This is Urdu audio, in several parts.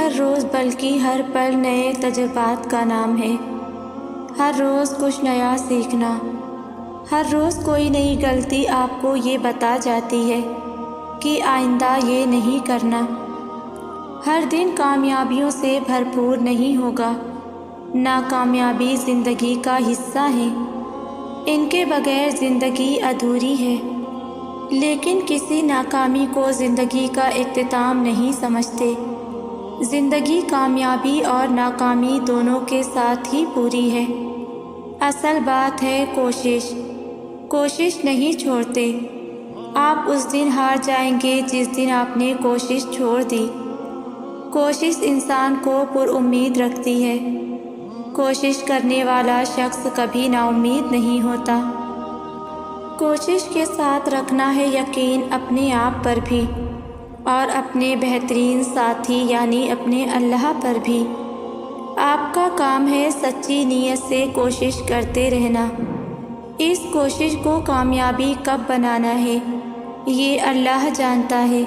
ہر روز بلکہ ہر پل نئے تجربات کا نام ہے۔ ہر روز کچھ نیا سیکھنا، ہر روز کوئی نئی غلطی آپ کو یہ بتا جاتی ہے کہ آئندہ یہ نہیں کرنا۔ ہر دن کامیابیوں سے بھرپور نہیں ہوگا، ناکامیابی زندگی کا حصہ ہے، ان کے بغیر زندگی ادھوری ہے۔ لیکن کسی ناکامی کو زندگی کا اختتام نہیں سمجھتے۔ زندگی کامیابی اور ناکامی دونوں کے ساتھ ہی پوری ہے۔ اصل بات ہے کوشش نہیں چھوڑتے۔ آپ اس دن ہار جائیں گے جس دن آپ نے کوشش چھوڑ دی۔ کوشش انسان کو پر امید رکھتی ہے۔ کوشش کرنے والا شخص کبھی نا امید نہیں ہوتا۔ کوشش کے ساتھ رکھنا ہے یقین اپنے آپ پر بھی اور اپنے بہترین ساتھی یعنی اپنے اللہ پر بھی۔ آپ کا کام ہے سچی نیت سے کوشش کرتے رہنا۔ اس کوشش کو کامیابی کب بنانا ہے یہ اللہ جانتا ہے۔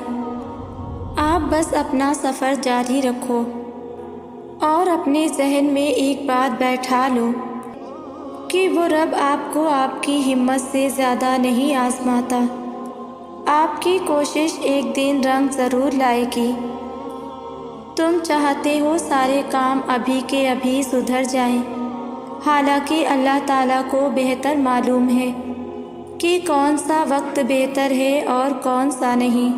آپ بس اپنا سفر جاری رکھو اور اپنے ذہن میں ایک بات بیٹھا لو کہ وہ رب آپ کو آپ کی ہمت سے زیادہ نہیں آزماتا۔ آپ کی کوشش ایک دن رنگ ضرور لائے گی۔ تم چاہتے ہو سارے کام ابھی کے ابھی سدھر جائیں، حالانکہ اللہ تعالیٰ کو بہتر معلوم ہے کہ کون سا وقت بہتر ہے اور کون سا نہیں۔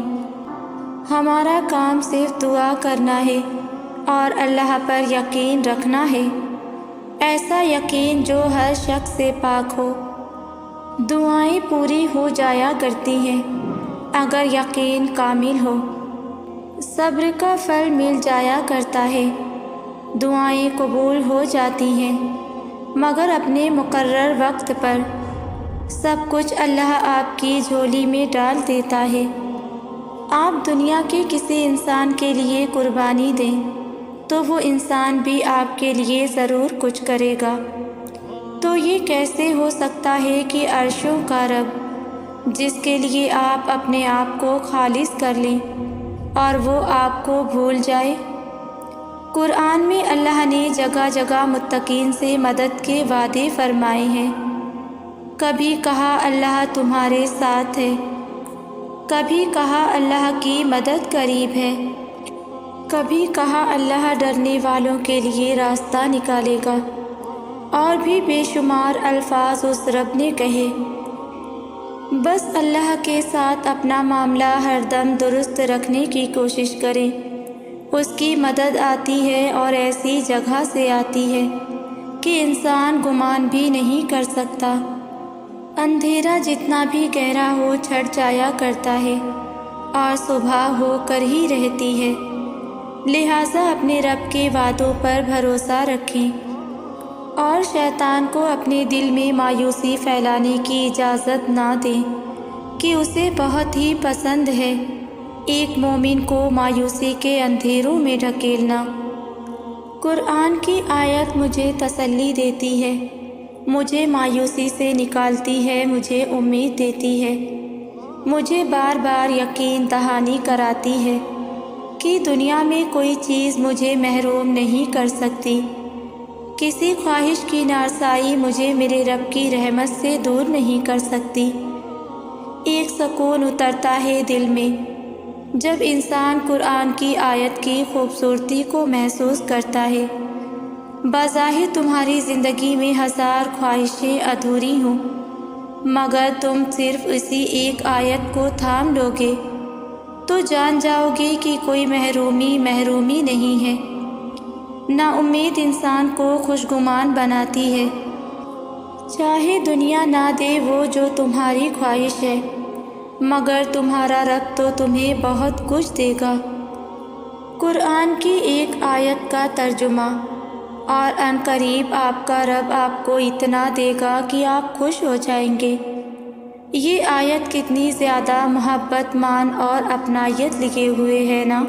ہمارا کام صرف دعا کرنا ہے اور اللہ پر یقین رکھنا ہے، ایسا یقین جو ہر شک سے پاک ہو۔ دعائیں پوری ہو جایا کرتی ہیں اگر یقین کامل ہو۔ صبر کا پھل مل جایا کرتا ہے۔ دعائیں قبول ہو جاتی ہیں مگر اپنے مقرر وقت پر۔ سب کچھ اللہ آپ کی جھولی میں ڈال دیتا ہے۔ آپ دنیا کے کسی انسان کے لیے قربانی دیں تو وہ انسان بھی آپ کے لیے ضرور کچھ کرے گا۔ تو یہ کیسے ہو سکتا ہے کہ عرشوں کا رب جس کے لیے آپ اپنے آپ کو خالص کر لیں اور وہ آپ کو بھول جائے؟ قرآن میں اللہ نے جگہ جگہ متقین سے مدد کے وعدے فرمائے ہیں۔ کبھی کہا اللہ تمہارے ساتھ ہے، کبھی کہا اللہ کی مدد قریب ہے، کبھی کہا اللہ ڈرنے والوں کے لیے راستہ نکالے گا، اور بھی بے شمار الفاظ اس رب نے کہے۔ بس اللہ کے ساتھ اپنا معاملہ ہر دم درست رکھنے کی کوشش کریں۔ اس کی مدد آتی ہے اور ایسی جگہ سے آتی ہے کہ انسان گمان بھی نہیں کر سکتا۔ اندھیرا جتنا بھی گہرا ہو چھٹ جایا کرتا ہے اور صبح ہو کر ہی رہتی ہے۔ لہٰذا اپنے رب کے وعدوں پر بھروسہ رکھیں اور شیطان کو اپنے دل میں مایوسی پھیلانے کی اجازت نہ دیں کہ اسے بہت ہی پسند ہے ایک مومن کو مایوسی کے اندھیروں میں ڈھکیلنا۔ قرآن کی آیت مجھے تسلی دیتی ہے، مجھے مایوسی سے نکالتی ہے، مجھے امید دیتی ہے، مجھے بار بار یقین دہانی کراتی ہے کہ دنیا میں کوئی چیز مجھے محروم نہیں کر سکتی، کسی خواہش کی نارسائی مجھے میرے رب کی رحمت سے دور نہیں کر سکتی۔ ایک سکون اترتا ہے دل میں جب انسان قرآن کی آیت کی خوبصورتی کو محسوس کرتا ہے۔ بظاہر تمہاری زندگی میں ہزار خواہشیں ادھوری ہوں، مگر تم صرف اسی ایک آیت کو تھام لو گے تو جان جاؤ گے کہ کوئی محرومی نہیں ہے۔ نا امید انسان کو خوشگمان بناتی ہے۔ چاہے دنیا نہ دے وہ جو تمہاری خواہش ہے، مگر تمہارا رب تو تمہیں بہت کچھ دے گا۔ قرآن کی ایک آیت کا ترجمہ، اور عنقریب آپ کا رب آپ کو اتنا دے گا کہ آپ خوش ہو جائیں گے۔ یہ آیت کتنی زیادہ محبت مان اور اپنائیت لکھے ہوئے ہے نا،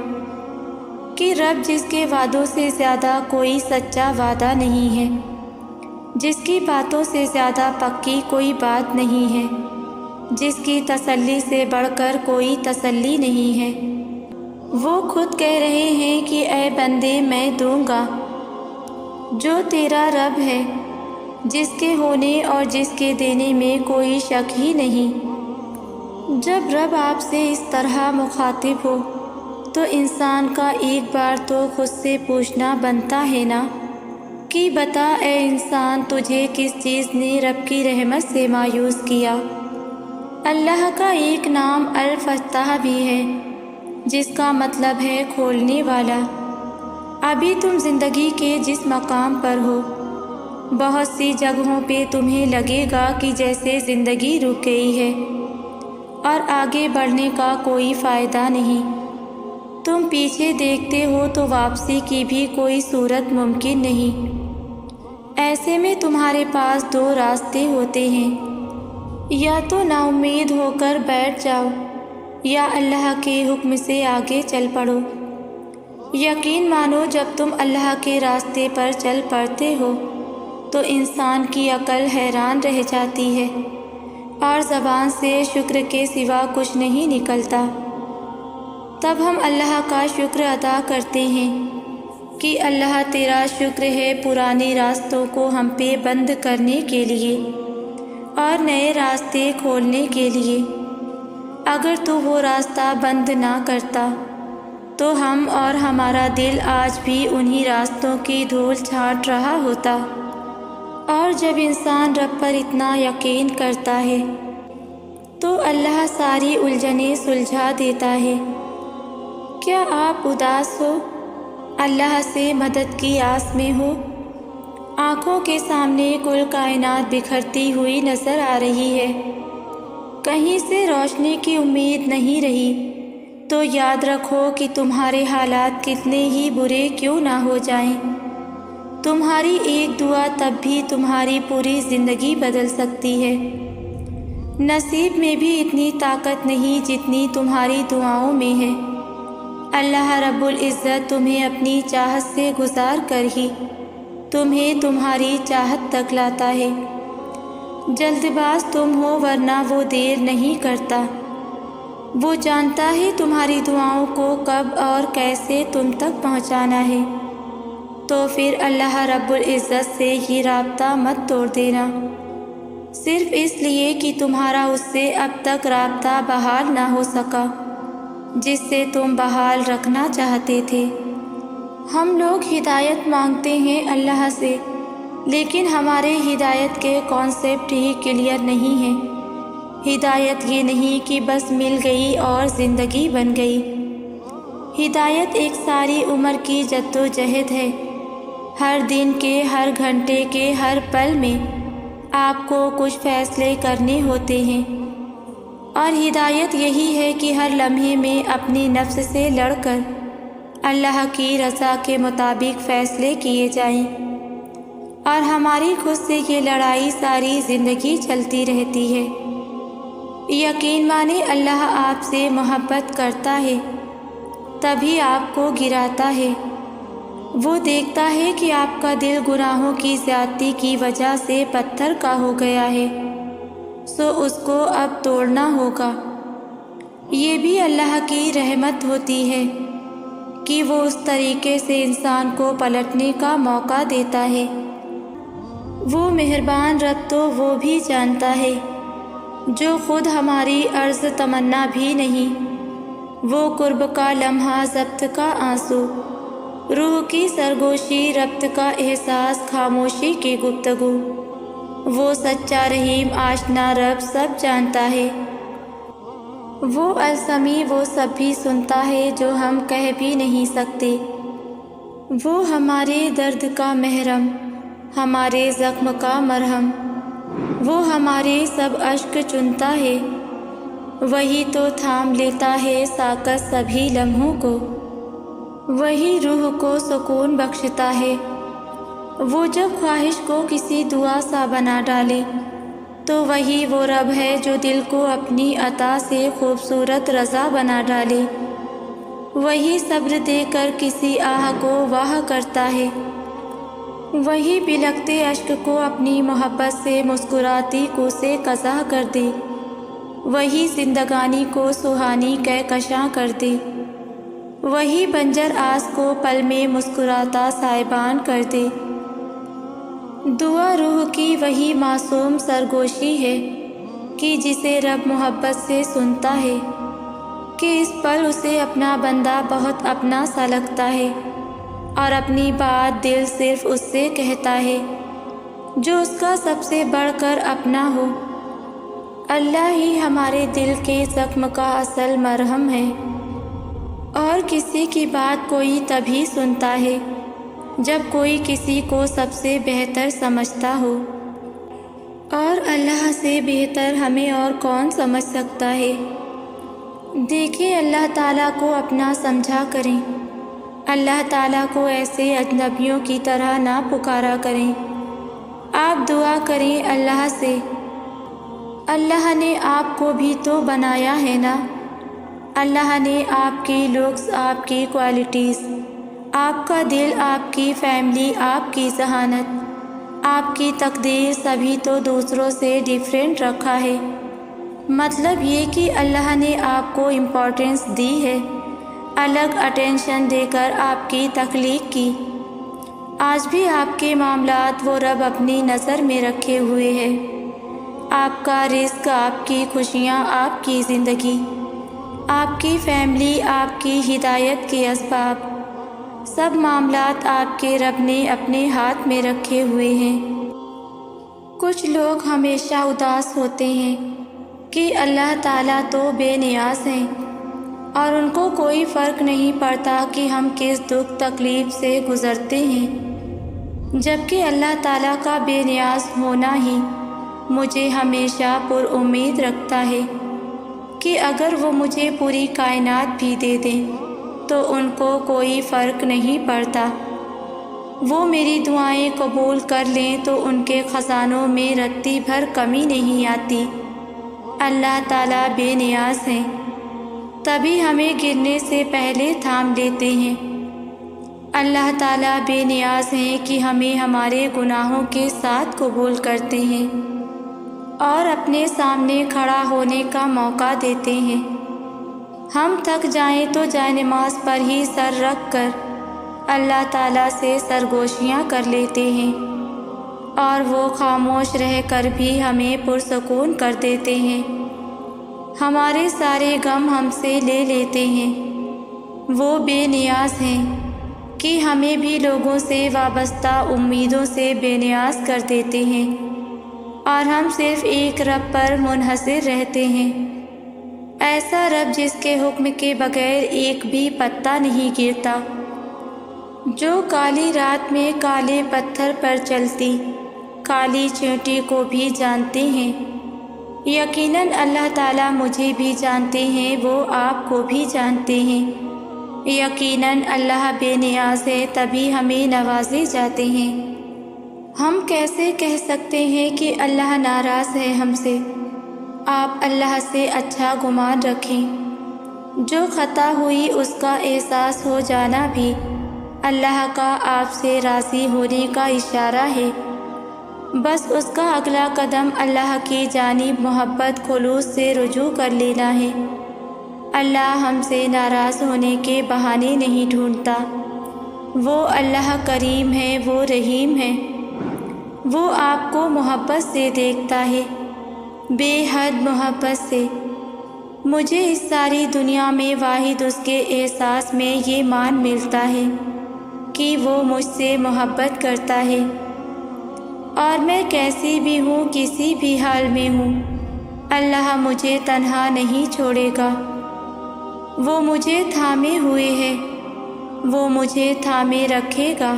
کہ رب جس کے وعدوں سے زیادہ کوئی سچا وعدہ نہیں ہے، جس کی باتوں سے زیادہ پکی کوئی بات نہیں ہے، جس کی تسلی سے بڑھ کر کوئی تسلی نہیں ہے۔ وہ خود کہہ رہے ہیں کہ اے بندے میں دوں گا۔ جو تیرا رب ہے، جس کے ہونے اور جس کے دینے میں کوئی شک ہی نہیں۔ جب رب آپ سے اس طرح مخاطب ہو تو انسان کا ایک بار تو خود سے پوچھنا بنتا ہے نا کہ بتا اے انسان، تجھے کس چیز نے رب کی رحمت سے مایوس کیا؟ اللہ کا ایک نام الفتاح بھی ہے، جس کا مطلب ہے کھولنے والا۔ ابھی تم زندگی کے جس مقام پر ہو، بہت سی جگہوں پہ تمہیں لگے گا کہ جیسے زندگی رک گئی ہے اور آگے بڑھنے کا کوئی فائدہ نہیں۔ تم پیچھے دیکھتے ہو تو واپسی کی بھی کوئی صورت ممکن نہیں۔ ایسے میں تمہارے پاس دو راستے ہوتے ہیں، یا تو نا امید ہو کر بیٹھ جاؤ یا اللہ کے حکم سے آگے چل پڑو۔ یقین مانو، جب تم اللہ کے راستے پر چل پڑتے ہو تو انسان کی عقل حیران رہ جاتی ہے اور زبان سے شکر کے سوا کچھ نہیں نکلتا۔ تب ہم اللہ کا شکر ادا کرتے ہیں کہ اللہ تیرا شکر ہے پرانے راستوں کو ہم پہ بند کرنے کے لیے اور نئے راستے کھولنے کے لیے۔ اگر تو وہ راستہ بند نہ کرتا تو ہم اور ہمارا دل آج بھی انہی راستوں کی دھول چھانٹ رہا ہوتا۔ اور جب انسان رب پر اتنا یقین کرتا ہے تو اللہ ساری الجھنیں سلجھا دیتا ہے۔ کیا آپ اداس ہو، اللہ سے مدد کی آس میں ہو؟ آنکھوں کے سامنے کل کائنات بکھرتی ہوئی نظر آ رہی ہے، کہیں سے روشنی کی امید نہیں رہی، تو یاد رکھو کہ تمہارے حالات کتنے ہی برے کیوں نہ ہو جائیں، تمہاری ایک دعا تب بھی تمہاری پوری زندگی بدل سکتی ہے۔ نصیب میں بھی اتنی طاقت نہیں جتنی تمہاری دعاؤں میں ہے۔ اللہ رب العزت تمہیں اپنی چاہت سے گزار کر ہی تمہیں تمہاری چاہت تک لاتا ہے۔ جلد باز تم ہو ورنہ وہ دیر نہیں کرتا، وہ جانتا ہے تمہاری دعاؤں کو کب اور کیسے تم تک پہنچانا ہے۔ تو پھر اللہ رب العزت سے یہ رابطہ مت توڑ دینا، صرف اس لیے کہ تمہارا اس سے اب تک رابطہ بحال نہ ہو سکا جس سے تم بحال رکھنا چاہتے تھے۔ ہم لوگ ہدایت مانگتے ہیں اللہ سے، لیکن ہمارے ہدایت کے کانسیپٹ ہی کلیئر نہیں ہیں۔ ہدایت یہ نہیں کہ بس مل گئی اور زندگی بن گئی۔ ہدایت ایک ساری عمر کی جد و جہد ہے۔ ہر دن کے، ہر گھنٹے کے، ہر پل میں آپ کو کچھ فیصلے کرنے ہوتے ہیں، اور ہدایت یہی ہے کہ ہر لمحے میں اپنی نفس سے لڑ کر اللہ کی رضا کے مطابق فیصلے کیے جائیں، اور ہماری خود سے یہ لڑائی ساری زندگی چلتی رہتی ہے۔ یقین مانے اللہ آپ سے محبت کرتا ہے، تبھی آپ کو گراتا ہے۔ وہ دیکھتا ہے کہ آپ کا دل گناہوں کی زیادتی کی وجہ سے پتھر کا ہو گیا ہے، سو اس کو اب توڑنا ہوگا۔ یہ بھی اللہ کی رحمت ہوتی ہے کہ وہ اس طریقے سے انسان کو پلٹنے کا موقع دیتا ہے۔ وہ مہربان رب تو وہ بھی جانتا ہے جو خود ہماری عرض تمنا بھی نہیں، وہ قرب کا لمحہ ضبط کا آنسو، روح کی سرگوشی ربط کا احساس، خاموشی کی گفتگو، وہ سچا رحیم آشنا رب سب جانتا ہے۔ وہ السمیع وہ سب بھی سنتا ہے جو ہم کہہ بھی نہیں سکتے۔ وہ ہمارے درد کا محرم، ہمارے زخم کا مرہم، وہ ہمارے سب اشک چنتا ہے، وہی تو تھام لیتا ہے ساکت سبھی لمحوں کو، وہی روح کو سکون بخشتا ہے۔ وہ جب خواہش کو کسی دعا سا بنا ڈالے تو وہی وہ رب ہے جو دل کو اپنی عطا سے خوبصورت رضا بنا ڈالے، وہی صبر دے کر کسی آہ کو واہ کرتا ہے، وہی بلکتے اشک کو اپنی محبت سے مسکراتی کوسے قضا کر دے، وہی زندگانی کو سہانی کہکشاں کر دے۔ وہی بنجر آس کو پل میں مسکراتا سائبان کر دے۔ دعا روح کی وہی معصوم سرگوشی ہے کہ جسے رب محبت سے سنتا ہے، کہ اس پل اسے اپنا بندہ بہت اپنا سا لگتا ہے اور اپنی بات دل صرف اس سے کہتا ہے جو اس کا سب سے بڑھ کر اپنا ہو۔ اللہ ہی ہمارے دل کے زخم کا اصل مرہم ہے، اور کسی کی بات کوئی تبھی سنتا ہے جب کوئی کسی کو سب سے بہتر سمجھتا ہو، اور اللہ سے بہتر ہمیں اور کون سمجھ سکتا ہے۔ دیکھیں، اللہ تعالیٰ کو اپنا سمجھا کریں، اللہ تعالیٰ کو ایسے اجنبیوں کی طرح نہ پکارا کریں۔ آپ دعا کریں اللہ سے، اللہ نے آپ کو بھی تو بنایا ہے نا، اللہ نے آپ کی لکس، آپ کی کوالٹیز، آپ کا دل، آپ کی فیملی، آپ کی ذہانت، آپ کی تقدیر سبھی تو دوسروں سے ڈیفرنٹ رکھا ہے۔ مطلب یہ کہ اللہ نے آپ کو امپورٹنس دی ہے، الگ اٹینشن دے کر آپ کی تخلیق کی۔ آج بھی آپ کے معاملات وہ رب اپنی نظر میں رکھے ہوئے ہے۔ آپ کا رزق، آپ کی خوشیاں، آپ کی زندگی، آپ کی فیملی، آپ کی ہدایت کے اسباب، سب معاملات آپ کے رب نے اپنے ہاتھ میں رکھے ہوئے ہیں۔ کچھ لوگ ہمیشہ اداس ہوتے ہیں کہ اللہ تعالیٰ تو بے نیاز ہیں اور ان کو کوئی فرق نہیں پڑتا کہ ہم کس دکھ تکلیف سے گزرتے ہیں، جبکہ اللہ تعالیٰ کا بے نیاز ہونا ہی مجھے ہمیشہ پر امید رکھتا ہے کہ اگر وہ مجھے پوری کائنات بھی دے دیں تو ان کو کوئی فرق نہیں پڑتا، وہ میری دعائیں قبول کر لیں تو ان کے خزانوں میں رتی بھر کمی نہیں آتی۔ اللہ تعالیٰ بے نیاز ہیں، تبھی ہمیں گرنے سے پہلے تھام لیتے ہیں۔ اللہ تعالیٰ بے نیاز ہیں کہ ہمیں ہمارے گناہوں کے ساتھ قبول کرتے ہیں اور اپنے سامنے کھڑا ہونے کا موقع دیتے ہیں۔ ہم تھک جائیں تو جائے نماز پر ہی سر رکھ کر اللہ تعالیٰ سے سرگوشیاں کر لیتے ہیں، اور وہ خاموش رہ کر بھی ہمیں پرسکون کر دیتے ہیں، ہمارے سارے غم ہم سے لے لیتے ہیں۔ وہ بے نیاز ہیں کہ ہمیں بھی لوگوں سے وابستہ امیدوں سے بے نیاز کر دیتے ہیں، اور ہم صرف ایک رب پر منحصر رہتے ہیں، ایسا رب جس کے حکم کے بغیر ایک بھی پتا نہیں گرتا، جو کالی رات میں کالے پتھر پر چلتی کالی چیونٹی کو بھی جانتے ہیں۔ یقیناً اللہ تعالیٰ مجھے بھی جانتے ہیں، وہ آپ کو بھی جانتے ہیں۔ یقیناً اللہ بے نیاز ہے، تبھی ہمیں نوازے جاتے ہیں۔ ہم کیسے کہہ سکتے ہیں کہ اللہ ناراض ہے ہم سے؟ آپ اللہ سے اچھا گمان رکھیں۔ جو خطا ہوئی اس کا احساس ہو جانا بھی اللہ کا آپ سے راضی ہونے کا اشارہ ہے۔ بس اس کا اگلا قدم اللہ کی جانب محبت خلوص سے رجوع کر لینا ہے۔ اللہ ہم سے ناراض ہونے کے بہانے نہیں ڈھونڈتا۔ وہ اللہ کریم ہے، وہ رحیم ہے، وہ آپ کو محبت سے دیکھتا ہے، بے حد محبت سے۔ مجھے اس ساری دنیا میں واحد اس کے احساس میں یہ مان ملتا ہے کہ وہ مجھ سے محبت کرتا ہے، اور میں کیسی بھی ہوں، کسی بھی حال میں ہوں، اللہ مجھے تنہا نہیں چھوڑے گا۔ وہ مجھے تھامے ہوئے ہے، وہ مجھے تھامے رکھے گا،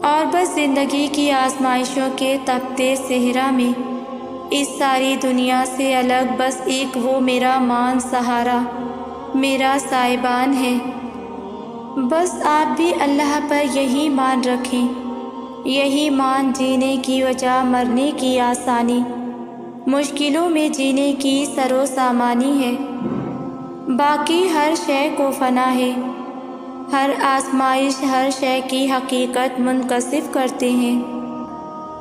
اور بس زندگی کی آزمائشوں کے تپتے صحرا میں اس ساری دنیا سے الگ بس ایک وہ میرا مان سہارا، میرا سائبان ہے۔ بس آپ بھی اللہ پر یہی مان رکھیں، یہی مان جینے کی وجہ، مرنے کی آسانی، مشکلوں میں جینے کی سر و سامانی ہے۔ باقی ہر شے کو فنا ہے، ہر آزمائش ہر شے کی حقیقت منکشف کرتے ہیں۔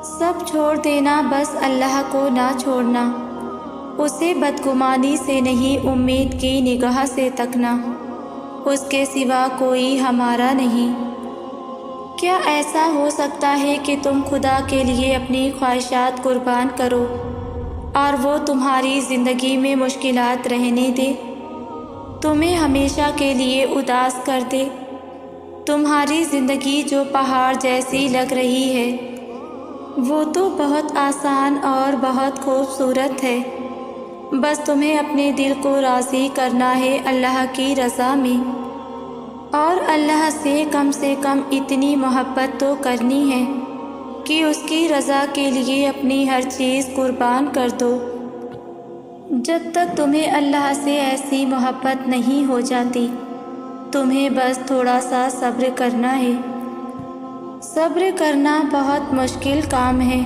سب چھوڑ دینا، بس اللہ کو نہ چھوڑنا، اسے بدگمانی سے نہیں امید کی نگاہ سے تکنا، اس کے سوا کوئی ہمارا نہیں۔ کیا ایسا ہو سکتا ہے کہ تم خدا کے لیے اپنی خواہشات قربان کرو اور وہ تمہاری زندگی میں مشکلات رہنے دے، تمہیں ہمیشہ کے لیے اداس کر دے؟ تمہاری زندگی جو پہاڑ جیسی لگ رہی ہے وہ تو بہت آسان اور بہت خوبصورت ہے، بس تمہیں اپنے دل کو راضی کرنا ہے اللہ کی رضا میں، اور اللہ سے کم اتنی محبت تو کرنی ہے کہ اس کی رضا کے لیے اپنی ہر چیز قربان کر دو۔ جب تک تمہیں اللہ سے ایسی محبت نہیں ہو جاتی، تمہیں بس تھوڑا سا صبر کرنا ہے۔ صبر کرنا بہت مشکل کام ہے،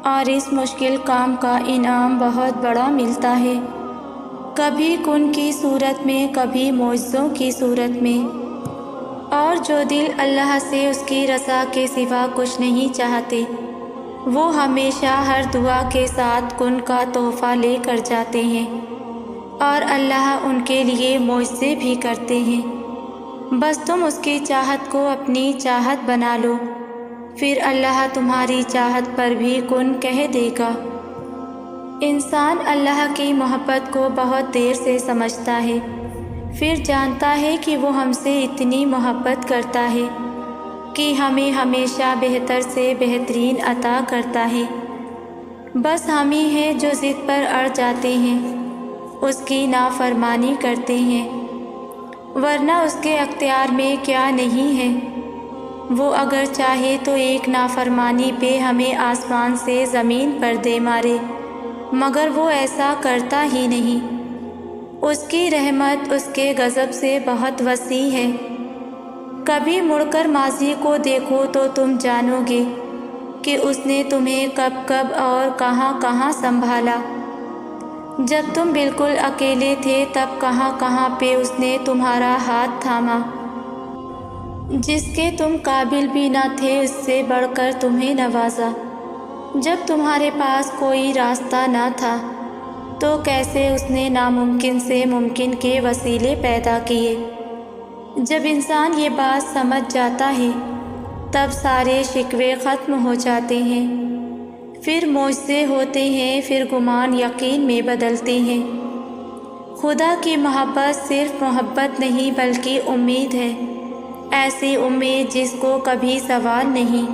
اور اس مشکل کام کا انعام بہت بڑا ملتا ہے، کبھی کن کی صورت میں، کبھی معجزوں کی صورت میں۔ اور جو دل اللہ سے اس کی رضا کے سوا کچھ نہیں چاہتے، وہ ہمیشہ ہر دعا کے ساتھ کن کا تحفہ لے کر جاتے ہیں، اور اللہ ان کے لیے معجزے بھی کرتے ہیں۔ بس تم اس کی چاہت کو اپنی چاہت بنا لو، پھر اللہ تمہاری چاہت پر بھی کن کہہ دے گا۔ انسان اللہ کی محبت کو بہت دیر سے سمجھتا ہے، پھر جانتا ہے کہ وہ ہم سے اتنی محبت کرتا ہے کہ ہمیں ہمیشہ بہتر سے بہترین عطا کرتا ہے۔ بس ہم ہی ہیں جو ضد پر اڑ جاتے ہیں، اس کی نافرمانی کرتے ہیں، ورنہ اس کے اختیار میں کیا نہیں ہے۔ وہ اگر چاہے تو ایک نافرمانی پہ ہمیں آسمان سے زمین پر دے مارے، مگر وہ ایسا کرتا ہی نہیں۔ اس کی رحمت اس کے غضب سے بہت وسیع ہے۔ کبھی مڑ کر ماضی کو دیکھو تو تم جانو گے کہ اس نے تمہیں کب کب اور کہاں کہاں سنبھالا۔ جب تم بالکل اکیلے تھے تب کہاں کہاں پہ اس نے تمہارا ہاتھ تھاما۔ جس کے تم قابل بھی نہ تھے اس سے بڑھ کر تمہیں نوازا۔ جب تمہارے پاس کوئی راستہ نہ تھا تو کیسے اس نے ناممکن سے ممکن کے وسیلے پیدا کیے۔ جب انسان یہ بات سمجھ جاتا ہے تب سارے شکوے ختم ہو جاتے ہیں، پھر معجزے ہوتے ہیں، پھر گمان یقین میں بدلتے ہیں۔ خدا کی محبت صرف محبت نہیں بلکہ امید ہے، ایسی امید جس کو کبھی زوال نہیں۔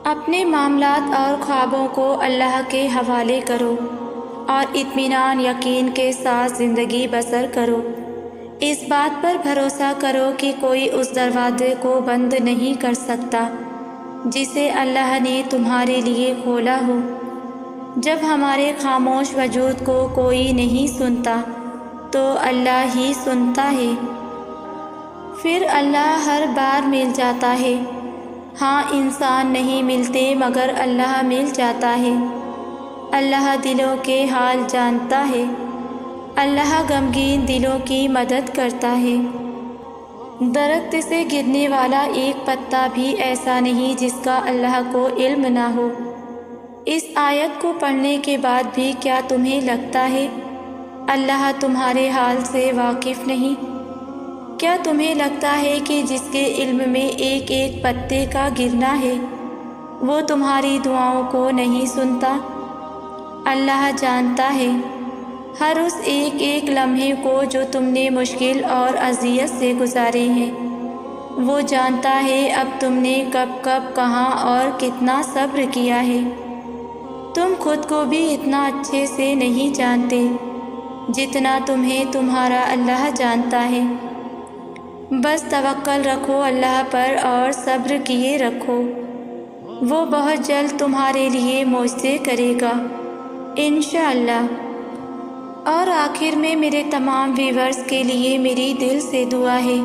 اپنے معاملات اور خوابوں کو اللہ کے حوالے کرو اور اطمینان یقین کے ساتھ زندگی بسر کرو۔ اس بات پر بھروسہ کرو کہ کوئی اس دروازے کو بند نہیں کر سکتا جسے اللہ نے تمہارے لیے کھولا ہو۔ جب ہمارے خاموش وجود کو کوئی نہیں سنتا تو اللہ ہی سنتا ہے، پھر اللہ ہر بار مل جاتا ہے۔ ہاں، انسان نہیں ملتے مگر اللہ مل جاتا ہے۔ اللہ دلوں کے حال جانتا ہے، اللہ غمگین دلوں کی مدد کرتا ہے۔ درخت سے گرنے والا ایک پتا بھی ایسا نہیں جس کا اللہ کو علم نہ ہو۔ اس آیت کو پڑھنے کے بعد بھی کیا تمہیں لگتا ہے اللہ تمہارے حال سے واقف نہیں؟ کیا تمہیں لگتا ہے کہ جس کے علم میں ایک ایک پتے کا گرنا ہے وہ تمہاری دعاؤں کو نہیں سنتا؟ اللہ جانتا ہے ہر اس ایک ایک لمحے کو جو تم نے مشکل اور اذیت سے گزارے ہیں۔ وہ جانتا ہے اب تم نے کب کب کہاں اور کتنا صبر کیا ہے۔ تم خود کو بھی اتنا اچھے سے نہیں جانتے جتنا تمہیں تمہارا اللہ جانتا ہے۔ بس توکل رکھو اللہ پر اور صبر کیے رکھو، وہ بہت جلد تمہارے لیے معجزے کرے گا انشاءاللہ۔ اور آخر میں میرے تمام ویورز کے لیے میری دل سے دعا ہے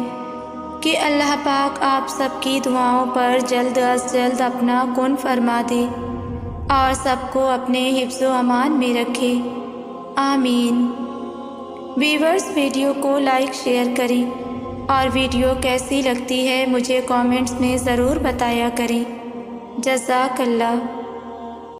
کہ اللہ پاک آپ سب کی دعاؤں پر جلد از جلد اپنا کن فرما دے اور سب کو اپنے حفظ و امان میں رکھے، آمین۔ ویورز ویڈیو کو لائک شیئر کریں اور ویڈیو کیسی لگتی ہے مجھے کامنٹس میں ضرور بتایا کریں۔ جزاک اللہ۔